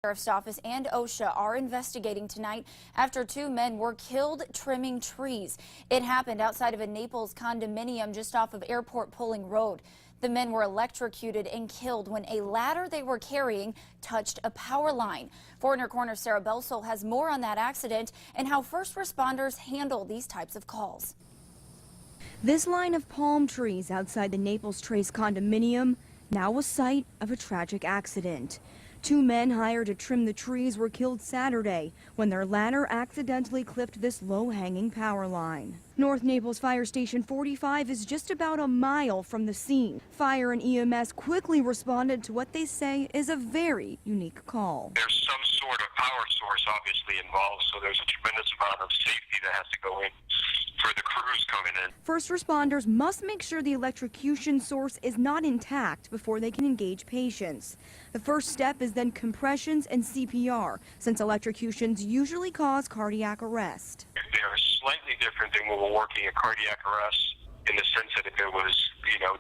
Sheriff's Office and OSHA are investigating tonight after two men were killed trimming trees. It happened outside of a Naples condominium just off of Airport Pulling Road. The men were electrocuted and killed when a ladder they were carrying touched a power line. 4 in Your Corner's Sarah Belsol has more on that accident and how first responders handle these types of calls. This line of palm trees outside the Naples Trace condominium, now a site of a tragic accident. 2 men hired to trim the trees were killed Saturday when their ladder accidentally clipped this low-hanging power line. North Naples Fire Station 45 is just about a mile from the scene. Fire and EMS quickly responded to what they say is a very unique call. There's some sort of power source obviously involved, so there's a tremendous amount of safety that has to go in for the crews coming in. First responders must make sure the electrocution source is not intact before they can engage patients. The first step is then compressions and CPR, since electrocutions usually cause cardiac arrest. They are slightly different than when we're working a cardiac arrest in the sense that if it was,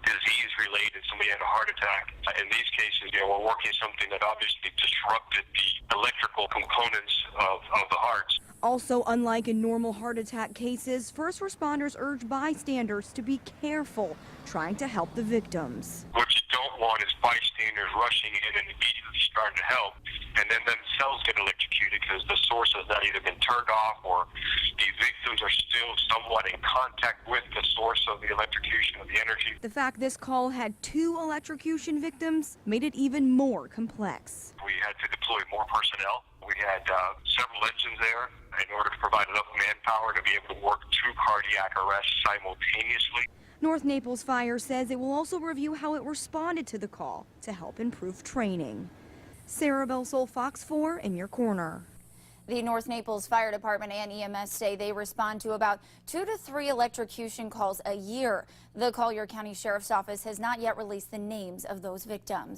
disease related, somebody had a heart attack. In these cases, we're working something that obviously disrupted the electrical components of the hearts. Also, unlike in normal heart attack cases, first responders urge bystanders to be careful trying to help the victims. What you don't want is bystanders rushing in and immediately starting to help, and then themselves get electrocuted because the source has not either been turned off or the victims are still somewhat in contact with the source of the electrocution, of the energy. The fact this call had 2 electrocution victims made it even more complex. We had to deploy more personnel. We had several engines there in order to provide enough manpower to be able to work 2 cardiac arrests simultaneously. North Naples Fire says it will also review how it responded to the call to help improve training. Sarah Belsol, Fox 4 in Your Corner. The North Naples Fire Department and EMS say they respond to about 2 to 3 electrocution calls a year. The Collier County Sheriff's Office has not yet released the names of those victims.